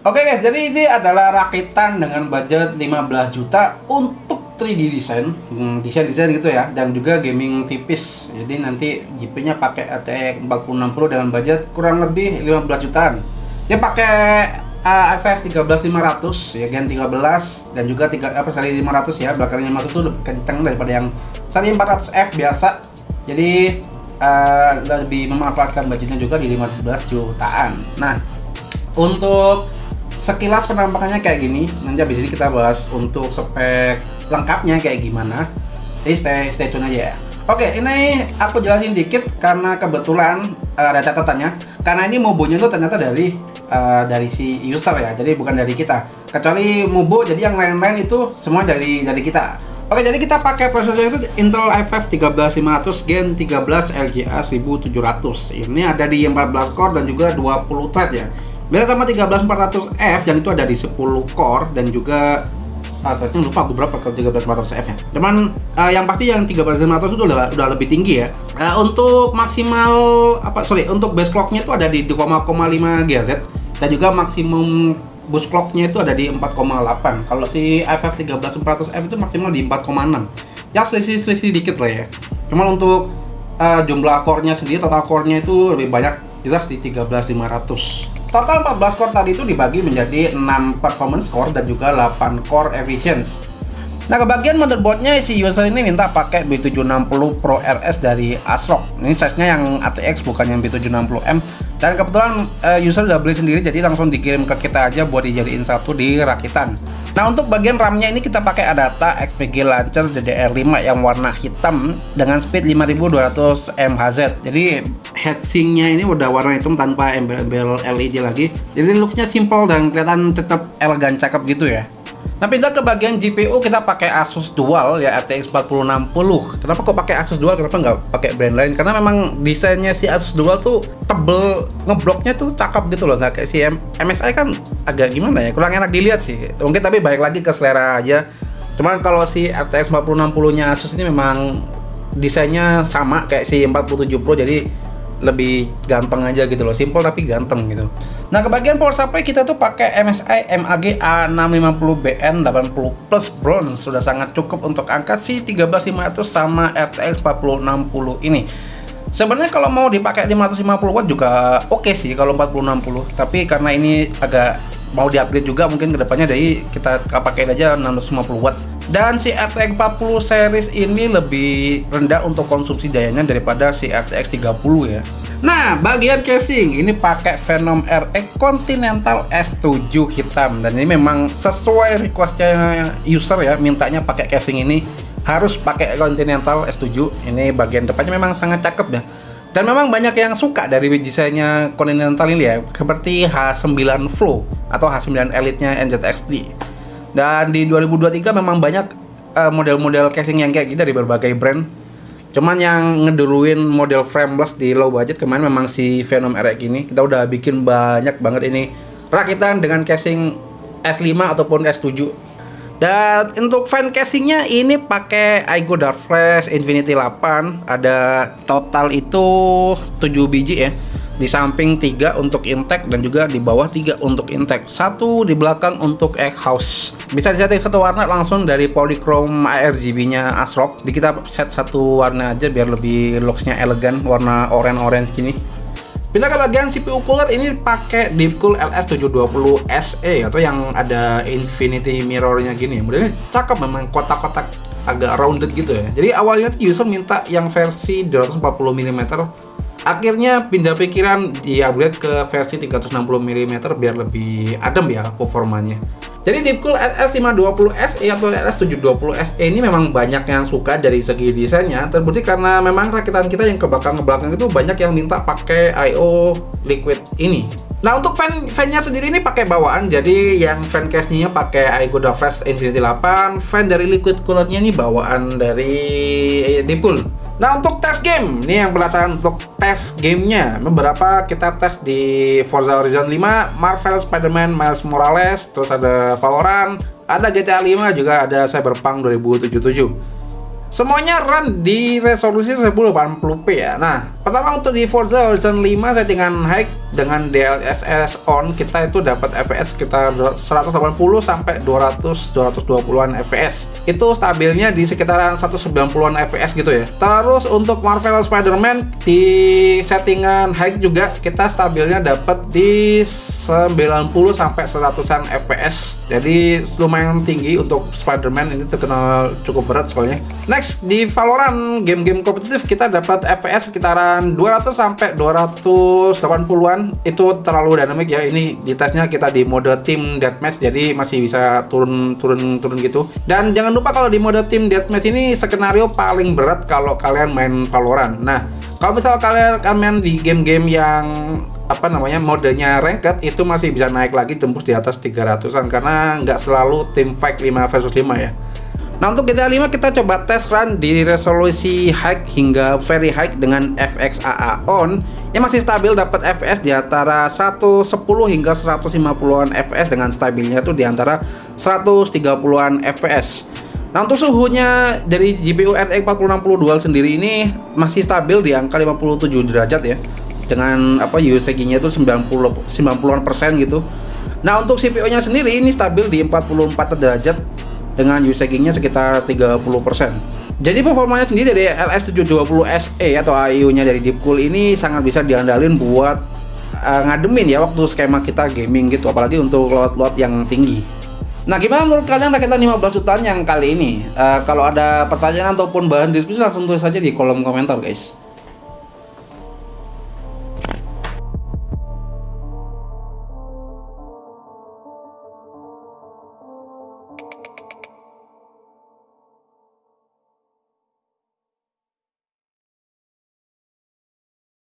Oke guys, jadi ini adalah rakitan dengan budget 15 juta untuk 3D design, desain gitu ya, dan juga gaming tipis. Jadi nanti GPU-nya pakai RTX 4060 dengan budget kurang lebih 15 jutaan. Dia pakai FF 13500 ya, Gen 13 dan juga seri 500 ya, belakangnya masuk tuh lebih kenceng daripada yang seri 400F biasa. Jadi lebih memanfaatkan budgetnya juga di 15 jutaan. Nah, untuk sekilas penampakannya kayak gini. Nanti habis ini kita bahas untuk spek lengkapnya kayak gimana. Jadi stay tune aja ya. Oke, ini aku jelasin dikit karena kebetulan ada catatannya. Karena ini mobonya tuh ternyata dari si user ya, jadi bukan dari kita. Kecuali mobo, jadi yang lain-lain itu semua dari kita. Oke, jadi kita pakai prosesor itu Intel i5 13500 Gen 13 LGA 1700. Ini ada di 14 core dan juga 20 thread ya. Beda sama 13400F yang itu ada di 10 core dan juga threadnya lupa aku berapa ke 13400F ya. Cuman yang pasti yang 13500 itu udah lebih tinggi ya. Untuk maksimal untuk base clocknya itu ada di 2,5 GHz dan juga maksimum boost clocknya itu ada di 4,8. Kalau si i5 13400F itu maksimal di 4,6. Ya selisih dikit lah ya. Cuman untuk jumlah core-nya sendiri, total core-nya itu lebih banyak, jelas di 13500. Total 14 core tadi itu dibagi menjadi 6 performance core dan juga 8 core efficiency. Nah, kebagian motherboardnya si user ini minta pakai B760 Pro RS dari ASRock. Ini size-nya yang ATX bukan yang B760M. Dan kebetulan user udah beli sendiri, jadi langsung dikirim ke kita aja buat dijadiin satu di rakitan. Nah, untuk bagian RAM-nya ini kita pakai Adata XPG Launcher DDR5 yang warna hitam dengan speed 5200 MHz. Jadi heatsink-nya ini udah warna hitam tanpa embel-embel LED lagi. Jadi looks-nya simple dan kelihatan tetap elegan, cakep gitu ya. Nah, pindah ke bagian GPU, kita pakai Asus Dual ya, RTX 4060. Kenapa kok pakai Asus Dual? Kenapa nggak pakai brand lain? Karena memang desainnya si Asus Dual tuh tebel, ngebloknya tuh cakep gitu loh, nggak kayak si MSI kan agak gimana ya, kurang enak dilihat sih. Mungkin tapi balik lagi ke selera aja. Cuman kalau si RTX 4060-nya Asus ini memang desainnya sama kayak si 47 Pro, jadi lebih ganteng aja gitu loh, simple tapi ganteng gitu. Nah, ke bagian power supply kita tuh pakai MSI MAG A650BN 80 Plus Bronze, sudah sangat cukup untuk angkat si 13500 sama RTX 4060 ini. Sebenarnya kalau mau dipakai 550 watt juga oke sih kalau 4060, tapi karena ini agak mau di-upgrade juga mungkin kedepannya, jadi kita pakai aja 650 watt. Dan si RTX 40 series ini lebih rendah untuk konsumsi dayanya daripada si RTX 30 ya. Nah, bagian casing ini pakai Phenom RX Continental S7 hitam, dan ini memang sesuai requestnya user ya, mintanya pakai casing ini harus pakai Continental S7. Ini bagian depannya memang sangat cakep ya. Dan memang banyak yang suka dari desainnya Continental ini ya, seperti H9 Flow atau H9 Elite-nya NZXT. Dan di 2023 memang banyak model-model casing yang kayak gini dari berbagai brand. Cuman yang ngeduluin model frameless di low budget kemarin memang si Phenom RX ini. Kita udah bikin banyak banget ini rakitan dengan casing S5 ataupun S7. Dan untuk fan casingnya ini pakai Aigo Dark Flash Infinity 8. Ada total itu 7 biji ya. Di samping 3 untuk intake dan juga di bawah 3 untuk intake. 1 di belakang untuk egg house. Bisa disetting satu warna langsung dari polychrome ARGB-nya ASRock. Jadi kita set satu warna aja biar lebih looks-nya elegan, warna orange gini. Pindah ke bagian CPU cooler, ini pakai Deepcool LS720 SE atau yang ada infinity mirror-nya gini. Modelnya cakep, memang kotak-kotak agak rounded gitu ya. Jadi awalnya tuh user minta yang versi 240 mm. Akhirnya pindah pikiran, di-upgrade ke versi 360 mm biar lebih adem ya performanya. Jadi Deepcool LS520 SE atau LS720 SE ini memang banyak yang suka dari segi desainnya. Terbukti karena memang rakitan kita yang ke belakang itu banyak yang minta pakai I/O liquid ini. Nah, untuk fan-nya sendiri ini pakai bawaan. Jadi yang fan case-nya pakai Aigo Dark Flash Infinity 8. Fan dari liquid cooler-nya ini bawaan dari Deepcool. Nah, untuk tes game, ini yang penasaran untuk tes gamenya. Beberapa kita tes di Forza Horizon 5, Marvel Spider-Man Miles Morales, terus ada Valorant, ada GTA 5, juga ada Cyberpunk 2077. Semuanya run di resolusi 1080p ya. Nah, pertama untuk di Forza Horizon 5 settingan high dengan DLSS on, kita itu dapat FPS sekitar 180 sampai 220-an FPS. Itu stabilnya di sekitaran 190-an FPS gitu ya. Terus untuk Marvel Spider-Man di settingan high juga kita stabilnya dapat di 90 sampai 100-an FPS. Jadi lumayan tinggi untuk Spider-Man, ini terkenal cukup berat soalnya. Next, di Valorant game-game kompetitif kita dapat FPS sekitaran 200 sampai 280-an. Itu terlalu dinamik ya. Ini di tesnya kita di mode team deathmatch, jadi masih bisa turun gitu. Dan jangan lupa kalau di mode team deathmatch ini skenario paling berat kalau kalian main Valorant. Nah, kalau misal kalian akan main di game-game yang modenya ranked, itu masih bisa naik lagi tembus di atas 300-an karena nggak selalu team fight 5 versus 5 ya. Nah, untuk GTA 5 kita coba tes run di resolusi high hingga very high dengan FXAA on, yang masih stabil dapat FPS di antara 110 hingga 150-an FPS dengan stabilnya tuh di antara 130-an FPS. Nah, untuk suhunya dari GPU RTX 4060 Dual sendiri ini masih stabil di angka 57 derajat ya. Dengan USG-nya itu 90-an% gitu. Nah, untuk CPU-nya sendiri ini stabil di 44 derajat dengan USG-nya sekitar 30%. Jadi performanya sendiri dari LS720 SE atau AIO-nya dari Deepcool ini sangat bisa diandalin buat ngademin ya waktu skema kita gaming gitu, apalagi untuk load yang tinggi. Nah, gimana menurut kalian rakitan 15 jutaan yang kali ini? Kalau ada pertanyaan ataupun bahan diskusi langsung tulis saja di kolom komentar guys.